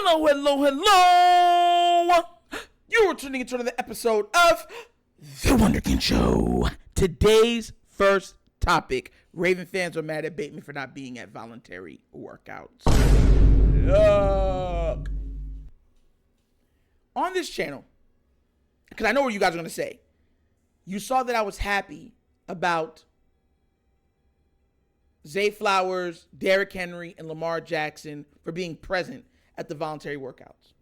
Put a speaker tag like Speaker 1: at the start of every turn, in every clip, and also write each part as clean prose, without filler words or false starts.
Speaker 1: Hello. You are tuning into another episode of The Wunderkind Show. Today's first topic. Raven fans are mad at Bateman for not being at voluntary workouts. Look. On this channel, because I know what you guys are going to say, you saw that I was happy about Zay Flowers, Derrick Henry, and Lamar Jackson for being present at the voluntary workouts.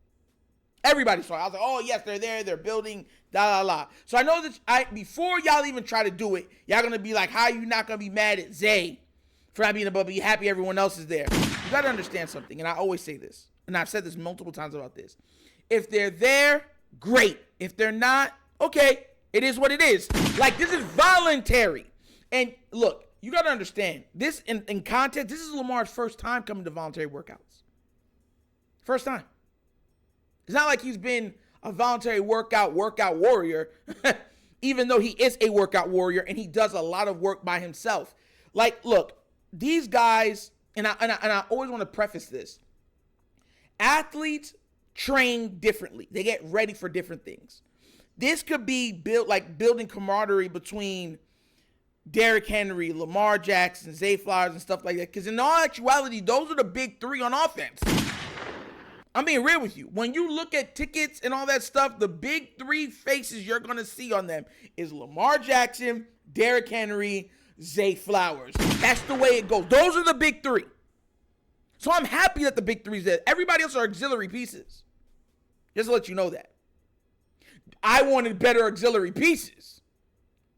Speaker 1: Everybody saw it. I was like, oh, yes, they're there. They're building, da. So I know that before y'all even try to do it, y'all going to be like, how are you not going to be mad at Zay for not being above, be happy everyone else is there? You got to understand something, and I always say this, and I've said this multiple times about this. If they're there, great. If they're not, okay, it is what it is. Like, this is voluntary. And look, you got to understand, this in context, this is Lamar's first time coming to voluntary workouts. First time. It's not like he's been a voluntary workout warrior, even though he is a workout warrior and he does a lot of work by himself. Like, look, these guys, and I always want to preface this. Athletes train differently. They get ready for different things. This could be building camaraderie between Derrick Henry, Lamar Jackson, Zay Flowers, and stuff like that. Because in all actuality, those are the big three on offense. I'm being real with you. When you look at tickets and all that stuff, the big three faces you're going to see on them is Lamar Jackson, Derrick Henry, Zay Flowers. That's the way it goes. Those are the big three. So I'm happy that the big three's there. Everybody else are auxiliary pieces. Just to let you know that. I wanted better auxiliary pieces.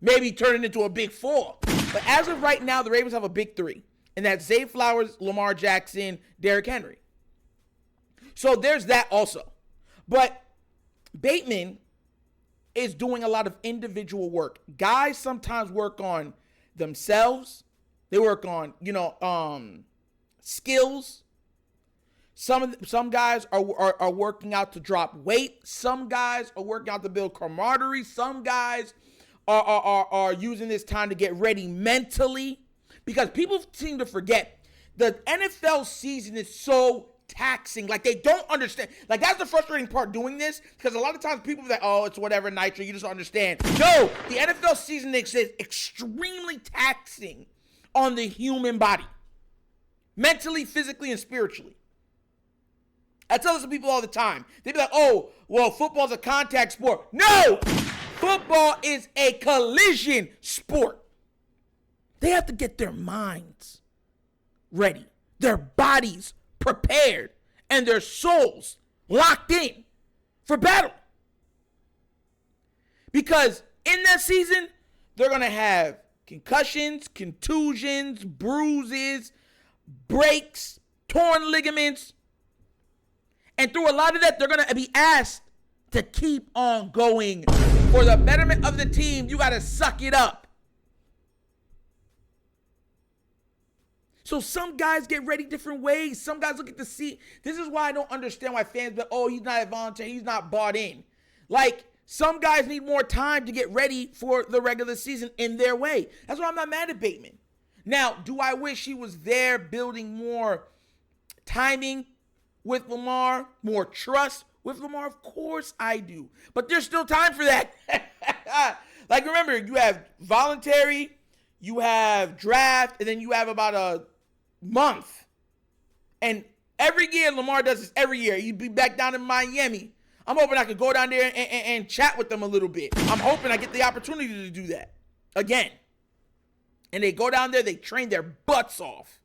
Speaker 1: Maybe turn it into a big four. But as of right now, the Ravens have a big three. And that's Zay Flowers, Lamar Jackson, Derrick Henry. So there's that also. But Bateman is doing a lot of individual work. Guys sometimes work on themselves. They work on, skills. Some guys are working out to drop weight. Some guys are working out to build camaraderie. Some guys are using this time to get ready mentally. Because people seem to forget the NFL season is so taxing. Like, they don't understand. Like, that's the frustrating part doing this, because a lot of times people are like, oh, it's whatever, Nitro, you just don't understand. No, the NFL season is extremely taxing on the human body, mentally, physically, and spiritually. I tell this to people all the time. They be like, oh, well, football's a contact sport. No, football is a collision sport. They have to get their minds ready, their bodies prepared, and their souls locked in for battle. Because in that season, they're going to have concussions, contusions, bruises, breaks, torn ligaments. And through a lot of that, they're going to be asked to keep on going. For the betterment of the team, you got to suck it up. So some guys get ready different ways. Some guys look at the seat. This is why I don't understand why fans be like, oh, he's not a volunteer. He's not bought in. Like, some guys need more time to get ready for the regular season in their way. That's why I'm not mad at Bateman. Now, do I wish he was there building more timing with Lamar, more trust with Lamar? Of course I do. But there's still time for that. Like, remember, you have voluntary, you have draft, and then you have about a month. And every year, Lamar does this every year. He'd be back down in Miami. I'm hoping I could go down there and chat with them a little bit. I'm hoping I get the opportunity to do that again. And they go down there, they train their butts off.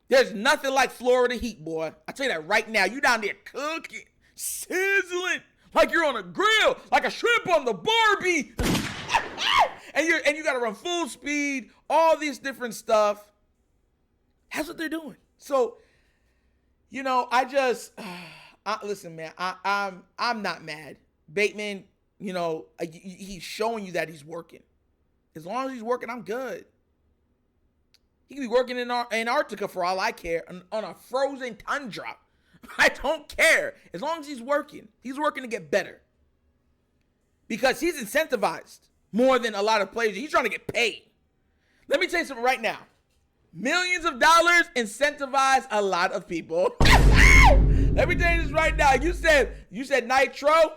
Speaker 1: There's nothing like Florida heat, boy. I tell you that right now. You down there cooking, sizzling, like you're on a grill, like a shrimp on the Barbie. and you got to run full speed, all this different stuff. That's what they're doing. So, listen, man, I'm not mad. Bateman, he's showing you that he's working. As long as he's working, I'm good. He could be working in Antarctica for all I care, on a frozen tundra. I don't care. As long as he's working to get better. Because he's incentivized more than a lot of players. He's trying to get paid. Let me tell you something right now. Millions of dollars incentivize a lot of people. Let me tell you this right now. You said Nitro,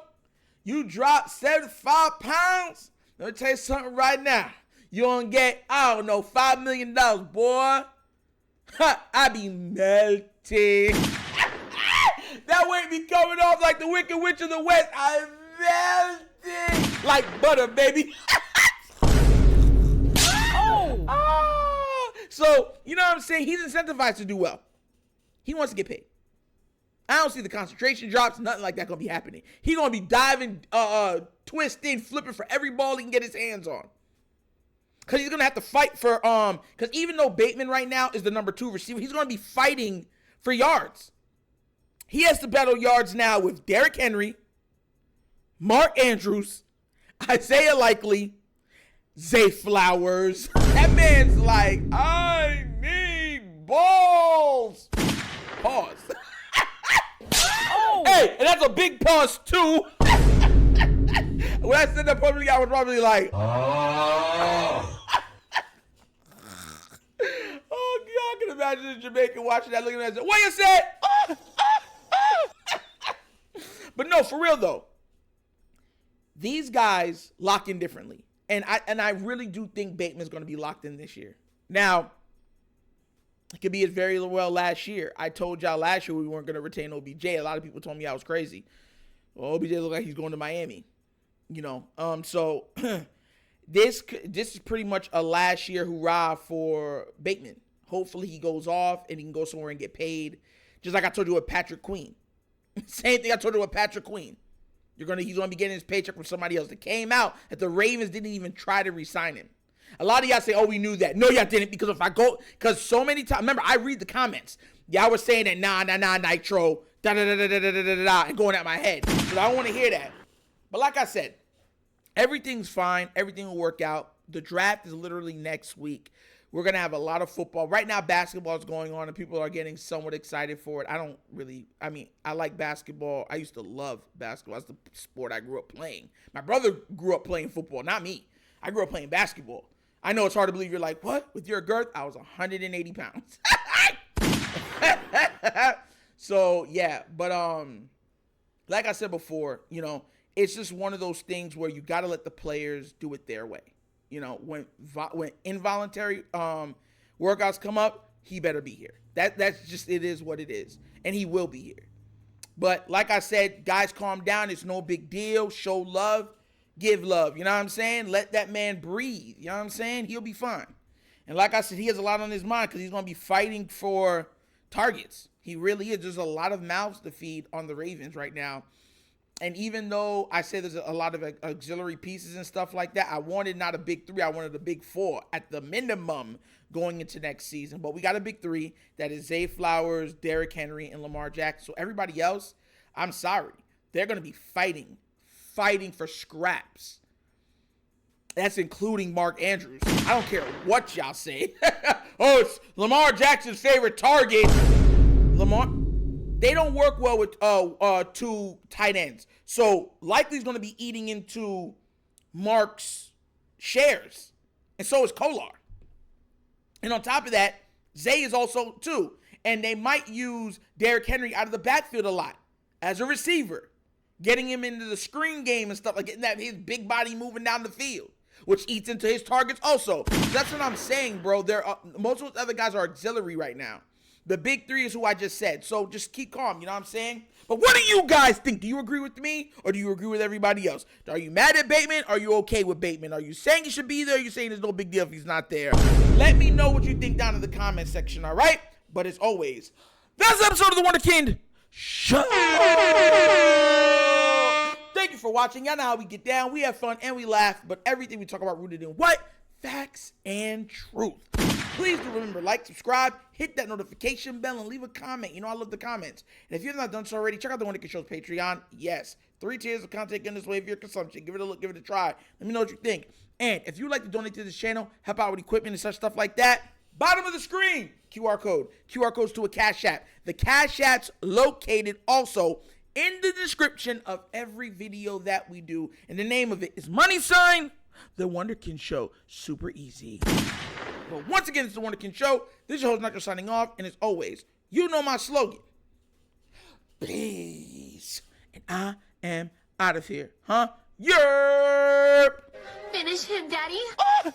Speaker 1: you dropped 75 pounds. Let me tell you something right now. You gonna get, I don't know, $5 million, boy. I be melting. That weight be coming off like the Wicked Witch of the West. I'm melting like butter, baby. So, you know what I'm saying? He's incentivized to do well. He wants to get paid. I don't see the concentration drops, nothing like that gonna be happening. He gonna be diving, twisting, flipping for every ball he can get his hands on. Because he's gonna have to fight for, because even though Bateman right now is the number 2 receiver, he's gonna be fighting for yards. He has to battle yards now with Derrick Henry, Mark Andrews, Isaiah Likely, Zay Flowers. That man's like, I need balls. Pause. Hey, and that's a big pause too. When I said that publicly, I was probably like, oh. Oh, God, I can imagine a Jamaican watching that, looking at that, what you said? But no, for real though, these guys lock in differently. And I really do think Bateman's going to be locked in this year. Now, it could be as very well last year. I told y'all last year we weren't going to retain OBJ. A lot of people told me I was crazy. Well, OBJ looked like he's going to Miami. You know, so this is pretty much a last year hoorah for Bateman. Hopefully he goes off and he can go somewhere and get paid. Just like I told you with Patrick Queen. Same thing I told you with Patrick Queen. He's gonna be getting his paycheck from somebody else. That came out that the Ravens didn't even try to re-sign him. A lot of y'all say, oh, we knew that. No, y'all didn't, because so many times, remember, I read the comments. Y'all were saying that, nah, Nitro, da-da-da-da-da-da-da-da, and going at my head. But I don't want to hear that. But like I said, everything's fine. Everything will work out. The draft is literally next week. We're going to have a lot of football. Right now, basketball is going on, and people are getting somewhat excited for it. I like basketball. I used to love basketball. That's the sport I grew up playing. My brother grew up playing football, not me. I grew up playing basketball. I know it's hard to believe. You're like, what? With your girth? I was 180 pounds. So, yeah. But like I said before, you know, it's just one of those things where you got to let the players do it their way. You know, when involuntary workouts come up, he better be here. That's just, it is what it is. And he will be here. But like I said, guys, calm down. It's no big deal. Show love. Give love. You know what I'm saying? Let that man breathe. You know what I'm saying? He'll be fine. And like I said, he has a lot on his mind because he's going to be fighting for targets. He really is. There's a lot of mouths to feed on the Ravens right now. And even though I say there's a lot of auxiliary pieces and stuff like that, I wanted not a big 3. I wanted a big 4 at the minimum going into next season. But we got a big 3. That is Zay Flowers, Derrick Henry, and Lamar Jackson. So everybody else, I'm sorry. They're going to be fighting for scraps. That's including Mark Andrews. I don't care what y'all say. Oh, it's Lamar Jackson's favorite target. They don't work well with 2 tight ends. So Likely's going to be eating into Mark's shares. And so is Kolar. And on top of that, Zay is also too. And they might use Derrick Henry out of the backfield a lot as a receiver. Getting him into the screen game and stuff, like getting his big body moving down the field, which eats into his targets also. That's what I'm saying, bro. Most of those other guys are auxiliary right now. The big 3 is who I just said. So just keep calm, you know what I'm saying? But what do you guys think? Do you agree with me or do you agree with everybody else? Are you mad at Bateman? Are you okay with Bateman? Are you saying he should be there? Or are you saying there's no big deal if he's not there? Let me know what you think down in the comment section, all right? But as always, that's the episode of The Wunderkind Show. Thank you for watching. Y'all know how we get down. We have fun and we laugh, but everything we talk about rooted in what? Facts and truth. Please do remember, like, subscribe, hit that notification bell, and leave a comment. You know I love the comments. And if you have not done so already, check out the Wunderkind Show's Patreon. Yes, 3 tiers of content in this way of your consumption. Give it a look, give it a try. Let me know what you think. And if you'd like to donate to this channel, help out with equipment and such stuff like that, bottom of the screen, QR code. QR codes to a Cash App. The Cash App's located also in the description of every video that we do. And the name of it is The Wunderkind Show. Super easy. Well, once again, it's The Wunderkind Show. This is your host, Nitro, signing off. And as always, you know my slogan. Peace. And I am out of here. Huh? Yerp!
Speaker 2: Finish him, Daddy.
Speaker 1: Ah!